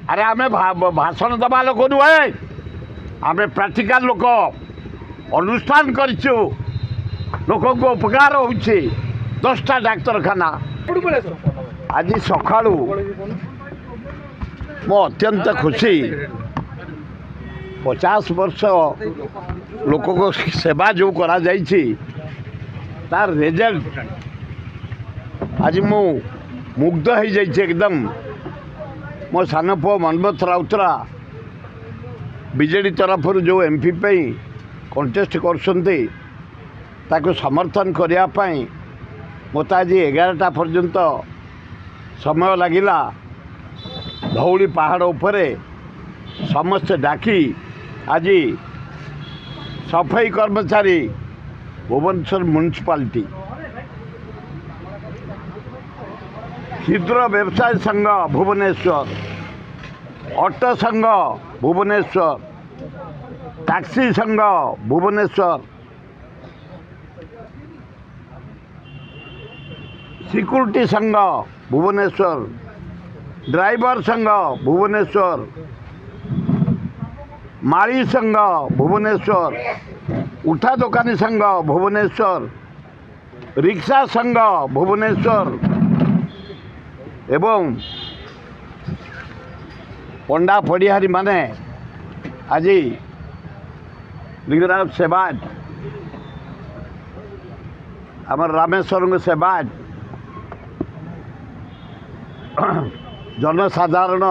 अरे आम भाषण दबा लोक नुहे आम प्राक्टिकल लोक अनुष्ठान करूँ लोक को उपकार हो 10टा डाक्तरखाना आज सका मो अत्यंत खुशी 50 वर्ष लोक को सेवा जो करा जाइछि तार रिजल्ट आज मु मुग्ध हो जाइछि एकदम। मो सान पु मनमथ राउतरा बीजेडी तरफ जो एमपी पे कंटेस्ट कर समर्थन करने मत आज 11टा पर्यंत समय लगिला। धौली पहाड़ उपरे समस्त डाकी आज सफाई कर्मचारी भुवनेश्वर म्युनिसिपालिटी क्षुद्र व्यवसाय संघ भुवनेश्वर ऑटो संघ भुवनेश्वर टैक्सी संघ भुवनेश्वर सिक्यूरिटी संघ भुवनेश्वर ड्राइवर संघ भुवनेश्वर माली संघ भुवनेश्वर उठा दुकानी संघ भुवनेश्वर रिक्शा संघ भुवनेश्वर एवं पंडा पड़िहारी माने आज लिंगराज सेवाज आमर रामेश्वर सेवाज जनसाधारण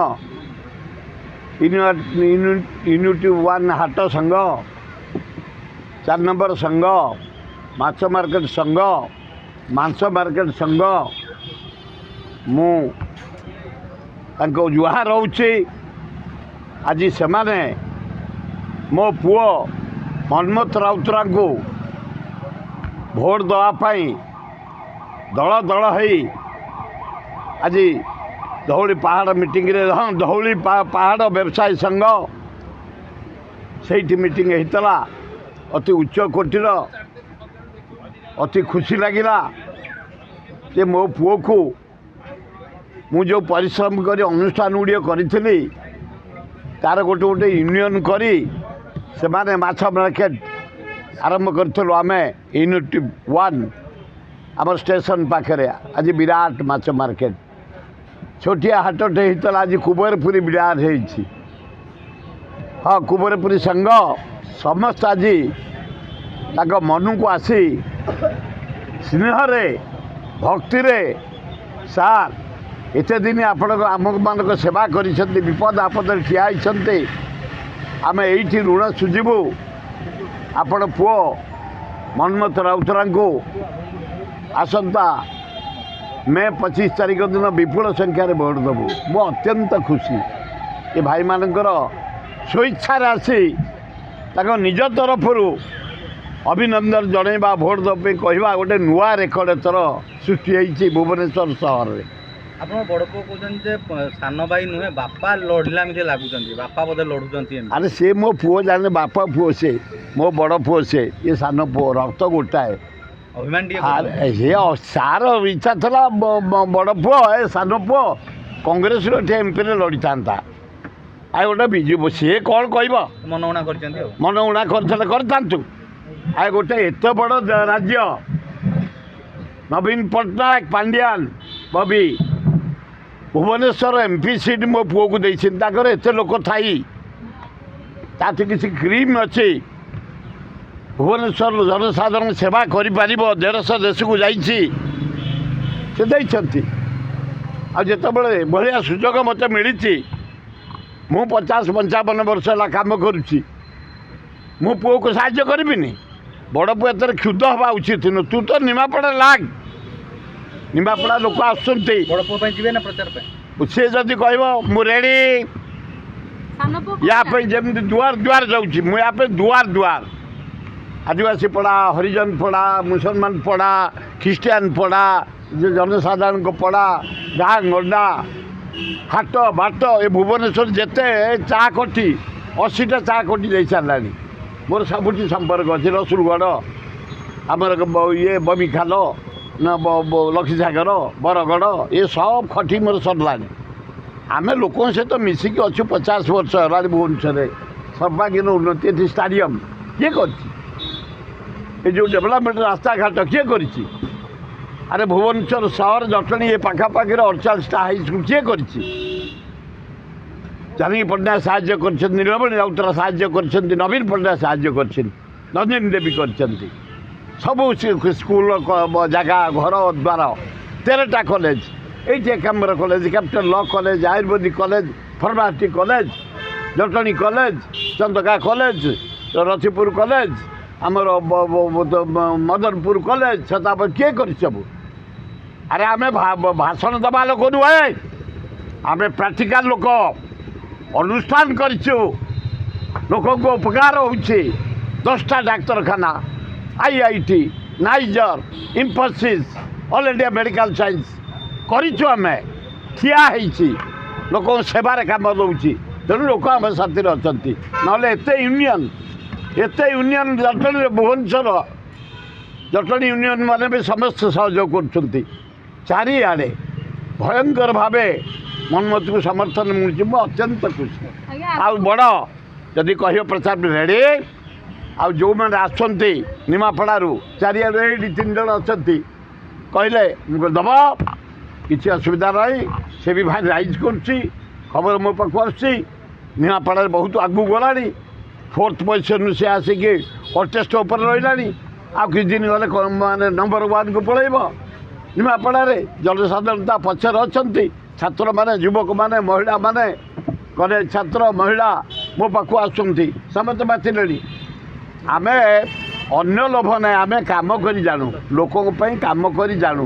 यूनिटी 1 हाट संघ 4 नंबर संघ माछ मार्केट संघ मांस मार्केट संघ मु जुहार रोचे आज से माने मो पुओ मनमथ राउतरा को भोट देवाई दल दल हो आज धौली पहाड़ मीटिंग रे हाँ धौली पहाड़ व्यवसाय संघ से मीटिंग होता अति उच्च कोटिर अति खुशी लगिला जे मो पुओ को मु जो परिश्रम कर अनुष्ठान गुड़िया करी तार गोटे गोटे यूनियन करी से माने माछ मार्केट आरंभ करूँ आम यूनिटी 1 आम स्टेशन पाखे आज विराट माछ मार्केट छोटिया हाटटे होता आज कुबेरपुरी विराट हो हाँ कुबेरपुरी संघ समस्त आज मन को आसी स्नेह भक्ति सार एते दिन आपण आम मान सेवा कर विपद आपद ठिया आम ये ऋण सुझीबू आपण पुओ मनमथ राउतरा को आसंता मे 25 तारीख दिन विपुल संख्यार भोट देवु मो अत्यंत खुशी ये भाई मानकर स्वेच्छार आसी निज तरफ अभिनंदन जनइबा भोट देवाई कहवा गोटे नुआ रेकर्ड एथर सृष्टि होती भुवनेश्वर सहर में। आप बड़ पु कहते सान भाई नुहे बापा लड़ला लगुच बापा बोधे लड़ुं। अरे सी मो पुओ जाने बापा पुओ से मो बड़ पुओ से ये सान पुओ रक्त गोटाए हे सार इच्छा था बड़ पुओ ए सान पुओ कांग्रेस एमपी लड़ी था आ गोटे बीजेपी सी कौन कह मनगुणा मनगुणा कर आ गोटे एत बड़ राज्य नवीन पट्टनायक पांड्यान बबी भुवनेश्वर एमपी सीट मो पुओ को देकर एत लोक थी किसी क्रीम अच्छी भुवनेश्वर जनसाधारण सेवा कर 150 देश को जाइए आते भाया सुजोग मत मिली मु 50-55 वर्ष है कम करुच्ची मो पुओ को साहाय्य करी बड़ पुओ एत क्षुद्ध हवा उचित नु तू तो निमापड़ा लाग निमापड़ा लोक आसुँच सी जदि कह मु रेडी या जमी दुआर दुआर जाऊँगी मुझे दुआर दुआर आदिवासी पड़ा हरिजन पड़ा मुसलमान पड़ा ख्रीस्टियान पड़ा जनसाधारण को पड़ा गाँ गंडा हाट बाट ये भुवनेश्वर जिते चा कोठी 80टा चा कोठी दे सारा मोर सबुठी संपर्क अच्छे रसुलगढ़ आमर ये बमिखाल न लक्ष्मीसागर बरगढ़ ये सब खटी मोर सरलानी आम लोक सहित मिसिकी अच्छु 50 वर्ष है भुवनेश्वर सर्वांगीन उन्नति ये स्टाडियम किए कर जो डेभलपमेंट रास्ता घाट किए कर अरे भुवनेश्वर सहर जटणी ये पाखापाखि 48टा हाईस्कल किए कर जानकी पट्टनायक साहाय्य कर नीलमणि राउतरा साहाय्य कर नवीन पट्टनायक साहाय्य कर नंदिनी देवी कर सब स्कूल जगह घर द्वार 13टा कॉलेज ये Ekambar college capital law college ayurvedic college pharmacy college Jatni college Chandaka college Rathipur college आमर मदनपुर कॉलेज छतापुर किए कर सब अरे आम भाषण दबा लोक नुहे आम प्राक्टिकल लोक अनुष्ठान करूँ लोक को उपकार हो 10टा डाक्तरखाना IIT niger Infosys all India medical science करें ठिया लोक सेवार कम दूसरी तेणु लोक आम साथी अच्छा ना एत यूनियन जटणी भुवनेश्वर जटणी यूनियन मैंने भी समस्त सहयोग कर चारिआडे भयंकर भाव मनमती को समर्थन मिलूँ मुझे अत्यंत खुशी आ बड़ जदि कह प्रचार रेडी आ जो मैंने आसती निमापड़ू चारिआडे 3 जन अच्छा कहले दब किसी असुविधा नहीं से भी भाई राइज कर खबर मो पाक निमापड़ा बहुत आगू गला 4th पोजिशन से आसिक 28 उपर रही आ कि दिन गले माने नंबर 1 को पलैब निमापड़े जनसाधारणता पचर अच्छा छात्र माने युवक माने महिला माने कॉलेज छात्र महिला मो पाक आसुँच समस्त बातिले आम अन्य लोभ ना आम कम कर जानू लोकों कम कर जानू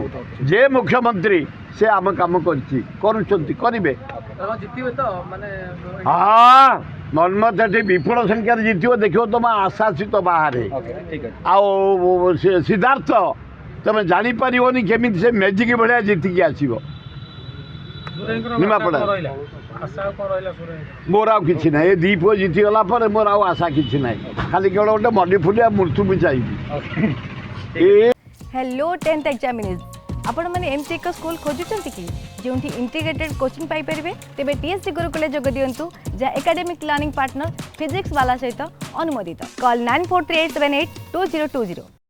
जे मुख्यमंत्री से आम कम करेंगे हाँ मनमत ये विपुल संख्यार जितब देखो तुम आशासित बाहर आओ सिद्धार्थ तुम जापर केमी से मेजिक भाया जीतिकी आसो निमापड़ा मोर आ कि ना ये 2 पुओ जीतीगला मोर आशा कि ना खाली केवल गोटे मडी फुलिया मृत्यु भी चाहिए। हेलो 10th एग्जामिनीज आपण मैंने एमती एक स्कूल खोजुंट कि जो इंटीग्रेटेड कोचिंग पाइपर तेज TSC गुरुकुल जोग दिंतु जहाँ एकेडमिक लर्निंग पार्टनर फिजिक्स वाला सहित अनुमोदित कॉल 9438782020।